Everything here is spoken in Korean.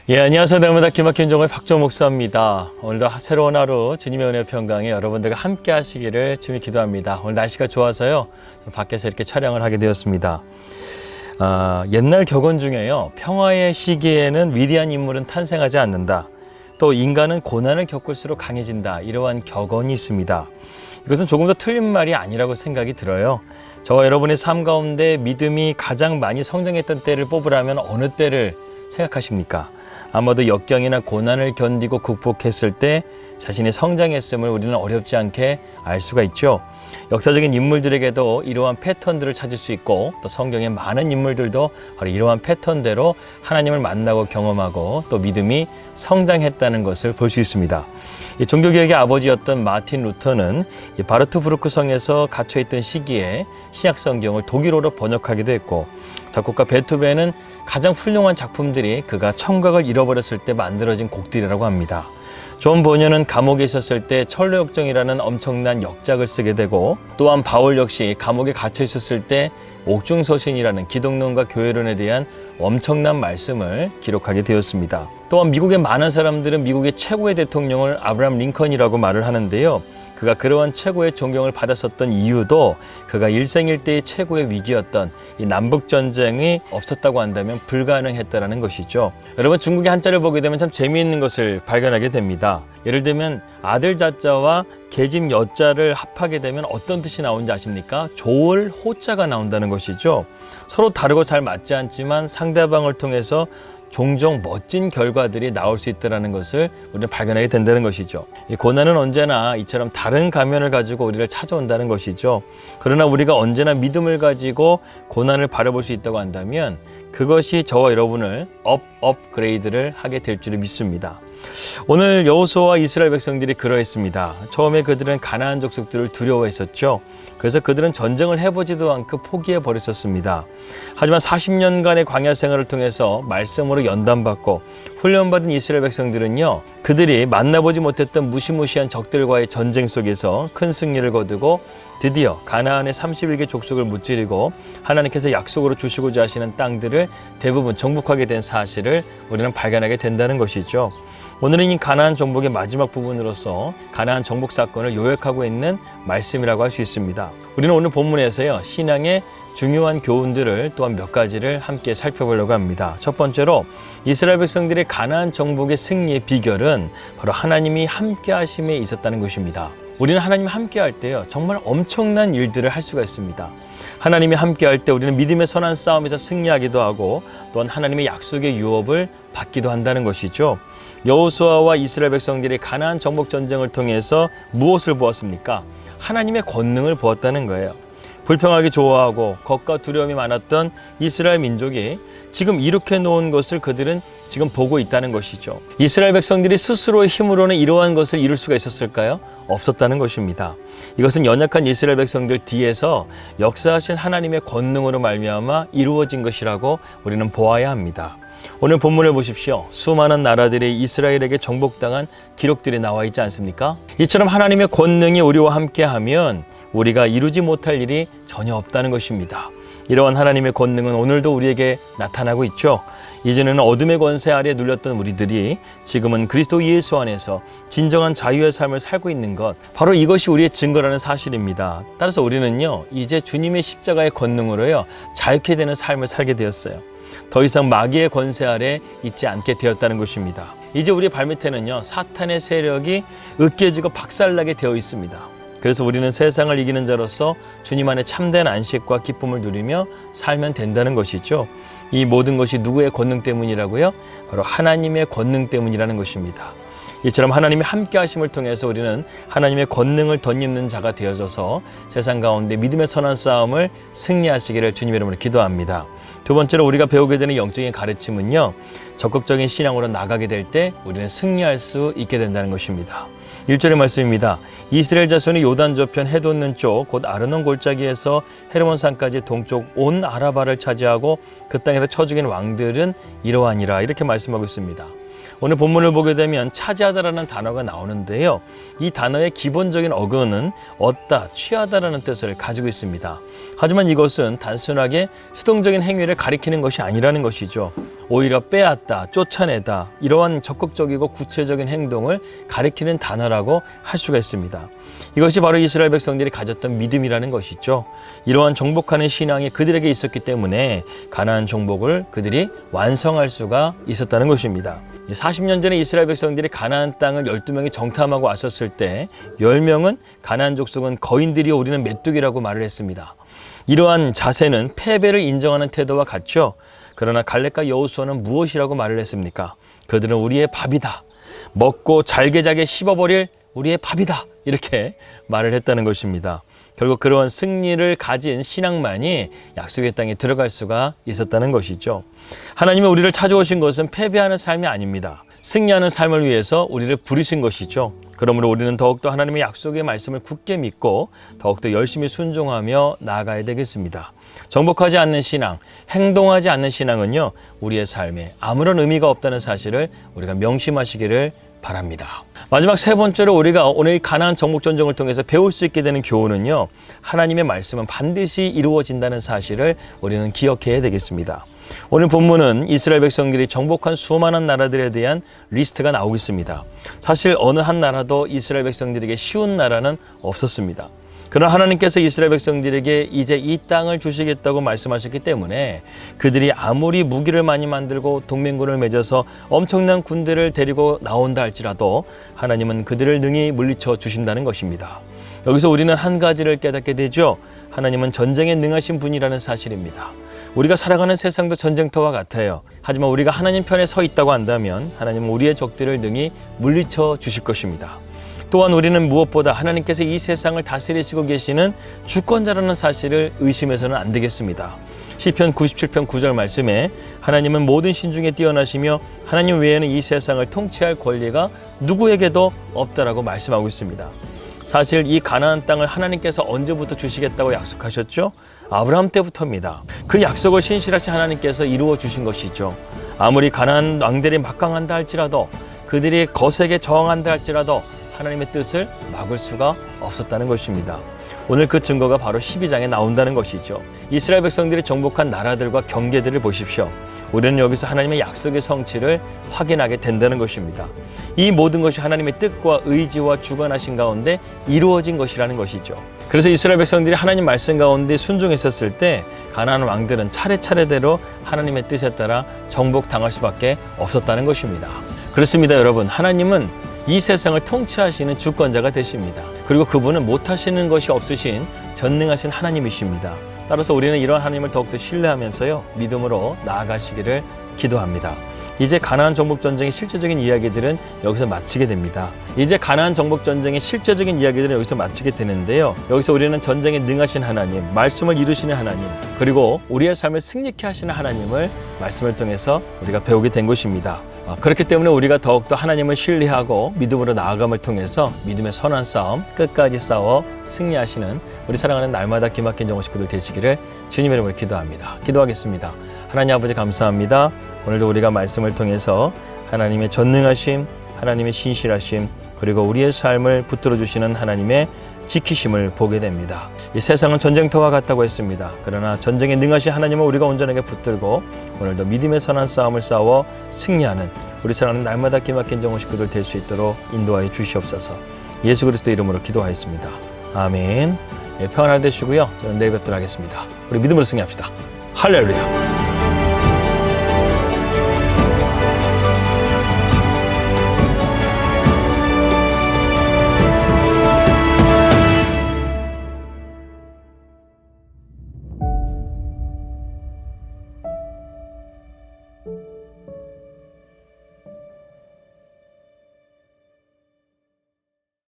안녕하세요. 날마다 기막힌 종의 박종 목사입니다. 오늘도 새로운 하루 주님의 은혜 평강에 여러분들과 함께 하시기를 주님 기도합니다. 오늘 날씨가 좋아서요, 밖에서 이렇게 촬영을 하게 되었습니다. 옛날 격언 중에요, 평화의 시기에는 위대한 인물은 탄생하지 않는다. 또 인간은 고난을 겪을수록 강해진다. 이러한 격언이 있습니다. 이것은 조금 더 틀린 말이 아니라고 생각이 들어요. 저와 여러분의 삶 가운데 믿음이 가장 많이 성장했던 때를 뽑으라면 어느 때를 생각하십니까? 아마도 역경이나 고난을 견디고 극복했을 때 자신이 성장했음을 우리는 어렵지 않게 알 수가 있죠. 역사적인 인물들에게도 이러한 패턴들을 찾을 수 있고, 또 성경의 많은 인물들도 바로 이러한 패턴대로 하나님을 만나고 경험하고 또 믿음이 성장했다는 것을 볼 수 있습니다. 이 종교개혁의 아버지였던 마틴 루터는 이 바르트부르크 성에서 갇혀있던 시기에 신약 성경을 독일어로 번역하기도 했고, 작곡가 베토벤은 가장 훌륭한 작품들이 그가 청각을 잃어버렸을 때 만들어진 곡들이라고 합니다. 존 보녀는 감옥에 있었을 때 철로역정이라는 엄청난 역작을 쓰게 되고, 또한 바울 역시 감옥에 갇혀 있었을 때 옥중서신이라는 기독론과 교회론에 대한 엄청난 말씀을 기록하게 되었습니다. 또한 미국의 많은 사람들은 미국의 최고의 대통령을 아브라함 링컨이라고 말을 하는데요, 그가 그러한 최고의 존경을 받았었던 이유도 그가 일생일대의 최고의 위기였던 이 남북전쟁이 없었다고 한다면 불가능했다는 것이죠. 여러분, 중국의 한자를 보게 되면 참 재미있는 것을 발견하게 됩니다. 예를 들면 아들 자자와 계집 여자를 합하게 되면 어떤 뜻이 나오는지 아십니까? 조을 호자가 나온다는 것이죠. 서로 다르고 잘 맞지 않지만 상대방을 통해서 종종 멋진 결과들이 나올 수 있다는 것을 우리는 발견하게 된다는 것이죠. 이 고난은 언제나 이처럼 다른 가면을 가지고 우리를 찾아온다는 것이죠. 그러나 우리가 언제나 믿음을 가지고 고난을 바라볼 수 있다고 한다면 그것이 저와 여러분을 업그레이드를 하게 될 줄을 믿습니다. 오늘 여호수아와 이스라엘 백성들이 그러했습니다. 처음에 그들은 가나안 족속들을 두려워했었죠. 그래서 그들은 전쟁을 해보지도 않고 포기해 버렸었습니다. 하지만 40년간의 광야 생활을 통해서 말씀으로 연단받고 훈련받은 이스라엘 백성들은요, 그들이 만나보지 못했던 무시무시한 적들과의 전쟁 속에서 큰 승리를 거두고 드디어 가나안의 31개 족속을 무찌르고 하나님께서 약속으로 주시고자 하시는 땅들을 대부분 정복하게 된 사실을 우리는 발견하게 된다는 것이죠. 오늘은 이 가나안 정복의 마지막 부분으로서 가나안 정복 사건을 요약하고 있는 말씀이라고 할 수 있습니다. 우리는 오늘 본문에서요, 신앙의 중요한 교훈들을 또한 몇 가지를 함께 살펴보려고 합니다. 첫 번째로 이스라엘 백성들의 가나안 정복의 승리의 비결은 바로 하나님이 함께 하심에 있었다는 것입니다. 우리는 하나님이 함께 할 때요, 정말 엄청난 일들을 할 수가 있습니다. 하나님이 함께 할 때 우리는 믿음의 선한 싸움에서 승리하기도 하고, 또한 하나님의 약속의 유업을 받기도 한다는 것이죠. 여호수아와 이스라엘 백성들이 가나안 정복 전쟁을 통해서 무엇을 보았습니까? 하나님의 권능을 보았다는 거예요. 불평하기 좋아하고 겁과 두려움이 많았던 이스라엘 민족이 지금 이렇게 놓은 것을 그들은 지금 보고 있다는 것이죠. 이스라엘 백성들이 스스로의 힘으로는 이러한 것을 이룰 수가 있었을까요? 없었다는 것입니다. 이것은 연약한 이스라엘 백성들 뒤에서 역사하신 하나님의 권능으로 말미암아 이루어진 것이라고 우리는 보아야 합니다. 오늘 본문을 보십시오. 수많은 나라들이 이스라엘에게 정복당한 기록들이 나와 있지 않습니까? 이처럼 하나님의 권능이 우리와 함께하면 우리가 이루지 못할 일이 전혀 없다는 것입니다. 이러한 하나님의 권능은 오늘도 우리에게 나타나고 있죠. 이전에는 어둠의 권세 아래 눌렸던 우리들이 지금은 그리스도 예수 안에서 진정한 자유의 삶을 살고 있는 것, 바로 이것이 우리의 증거라는 사실입니다. 따라서 우리는요, 이제 주님의 십자가의 권능으로요, 자유케 되는 삶을 살게 되었어요. 더 이상 마귀의 권세 아래 있지 않게 되었다는 것입니다. 이제 우리 발밑에는요, 사탄의 세력이 으깨지고 박살나게 되어 있습니다. 그래서 우리는 세상을 이기는 자로서 주님 안에 참된 안식과 기쁨을 누리며 살면 된다는 것이죠. 이 모든 것이 누구의 권능 때문이라고요? 바로 하나님의 권능 때문이라는 것입니다. 이처럼 하나님의 함께 하심을 통해서 우리는 하나님의 권능을 덧입는 자가 되어져서 세상 가운데 믿음의 선한 싸움을 승리하시기를 주님의 이름으로 기도합니다. 두 번째로 우리가 배우게 되는 영적인 가르침은요, 적극적인 신앙으로 나가게 될 때 우리는 승리할 수 있게 된다는 것입니다. 1절의 말씀입니다. 이스라엘 자손이 요단 저편 해돋는 쪽 곧 아르논 골짜기에서 헤르몬 산까지 동쪽 온 아라바를 차지하고 그 땅에서 쳐 죽인 왕들은 이러하니라, 이렇게 말씀하고 있습니다. 오늘 본문을 보게 되면 차지하다라는 단어가 나오는데요. 이 단어의 기본적인 어근은 얻다, 취하다라는 뜻을 가지고 있습니다. 하지만 이것은 단순하게 수동적인 행위를 가리키는 것이 아니라는 것이죠. 오히려 빼앗다, 쫓아내다 이러한 적극적이고 구체적인 행동을 가리키는 단어라고 할 수가 있습니다. 이것이 바로 이스라엘 백성들이 가졌던 믿음이라는 것이죠. 이러한 정복하는 신앙이 그들에게 있었기 때문에 가나안 정복을 그들이 완성할 수가 있었다는 것입니다. 40년 전에 이스라엘 백성들이 가나안 땅을 12명이 정탐하고 왔었을 때 10명은 가나안 족속은 거인들이요 우리는 메뚜기라고 말을 했습니다. 이러한 자세는 패배를 인정하는 태도와 같죠. 그러나 갈렙과 여호수아는 무엇이라고 말을 했습니까? 그들은 우리의 밥이다. 먹고 잘게잘게 씹어버릴 우리의 밥이다. 이렇게 말을 했다는 것입니다. 결국 그러한 승리를 가진 신앙만이 약속의 땅에 들어갈 수가 있었다는 것이죠. 하나님이 우리를 찾아오신 것은 패배하는 삶이 아닙니다. 승리하는 삶을 위해서 우리를 부르신 것이죠. 그러므로 우리는 더욱더 하나님의 약속의 말씀을 굳게 믿고 더욱더 열심히 순종하며 나아가야 되겠습니다. 정복하지 않는 신앙, 행동하지 않는 신앙은요, 우리의 삶에 아무런 의미가 없다는 사실을 우리가 명심하시기를 바랍니다. 마지막 세 번째로 우리가 오늘 가나안 정복 전쟁을 통해서 배울 수 있게 되는 교훈은요, 하나님의 말씀은 반드시 이루어진다는 사실을 우리는 기억해야 되겠습니다. 오늘 본문은 이스라엘 백성들이 정복한 수많은 나라들에 대한 리스트가 나오고 있습니다. 사실 어느 한 나라도 이스라엘 백성들에게 쉬운 나라는 없었습니다. 그러나 하나님께서 이스라엘 백성들에게 이제 이 땅을 주시겠다고 말씀하셨기 때문에 그들이 아무리 무기를 많이 만들고 동맹군을 맺어서 엄청난 군대를 데리고 나온다 할지라도 하나님은 그들을 능히 물리쳐 주신다는 것입니다. 여기서 우리는 한 가지를 깨닫게 되죠. 하나님은 전쟁에 능하신 분이라는 사실입니다. 우리가 살아가는 세상도 전쟁터와 같아요. 하지만 우리가 하나님 편에 서 있다고 한다면 하나님은 우리의 적들을 능히 물리쳐 주실 것입니다. 또한 우리는 무엇보다 하나님께서 이 세상을 다스리시고 계시는 주권자라는 사실을 의심해서는 안 되겠습니다. 시편 97편 9절 말씀에 하나님은 모든 신 중에 뛰어나시며 하나님 외에는 이 세상을 통치할 권리가 누구에게도 없다라고 말씀하고 있습니다. 사실 이 가나안 땅을 하나님께서 언제부터 주시겠다고 약속하셨죠? 아브라함 때부터입니다. 그 약속을 신실하신 하나님께서 이루어 주신 것이죠. 아무리 가나안 왕들이 막강한다 할지라도 그들이 거세게 저항한다 할지라도 하나님의 뜻을 막을 수가 없었다는 것입니다. 오늘 그 증거가 바로 12장에 나온다는 것이죠. 이스라엘 백성들이 정복한 나라들과 경계들을 보십시오. 우리는 여기서 하나님의 약속의 성취를 확인하게 된다는 것입니다. 이 모든 것이 하나님의 뜻과 의지와 주관하신 가운데 이루어진 것이라는 것이죠. 그래서 이스라엘 백성들이 하나님 말씀 가운데 순종했었을 때 가나안 왕들은 차례차례대로 하나님의 뜻에 따라 정복당할 수밖에 없었다는 것입니다. 그렇습니다, 여러분. 하나님은 이 세상을 통치하시는 주권자가 되십니다. 그리고 그분은 못하시는 것이 없으신 전능하신 하나님이십니다. 따라서 우리는 이런 하나님을 더욱더 신뢰하면서요, 믿음으로 나아가시기를 기도합니다. 이제 가나안 정복 전쟁의 실제적인 이야기들은 여기서 마치게 됩니다. 이제 가나안 정복 전쟁의 실제적인 이야기들은 여기서 마치게 되는데요. 여기서 우리는 전쟁에 능하신 하나님, 말씀을 이루시는 하나님, 그리고 우리의 삶을 승리케 하시는 하나님을 말씀을 통해서 우리가 배우게 된 것입니다. 그렇기 때문에 우리가 더욱더 하나님을 신뢰하고 믿음으로 나아감을 통해서 믿음의 선한 싸움 끝까지 싸워 승리하시는 우리 사랑하는 날마다 기막힌 정호 식구들 되시기를 주님의 이름으로 기도합니다. 기도하겠습니다. 하나님 아버지 감사합니다. 오늘도 우리가 말씀을 통해서 하나님의 전능하심, 하나님의 신실하심, 그리고 우리의 삶을 붙들어 주시는 하나님의 지키심을 보게 됩니다. 이 세상은 전쟁터와 같다고 했습니다. 그러나 전쟁에 능하신 하나님을 우리가 온전하게 붙들고 오늘도 믿음의 선한 싸움을 싸워 승리하는 우리 사랑하는 날마다 기막힌 정호 식구들 될 수 있도록 인도하여 주시옵소서. 예수 그리스도 이름으로 기도하였습니다. 아멘. 평안할 되시고요. 저는 내일 뵙도록 하겠습니다. 우리 믿음으로 승리합시다. 할렐루야.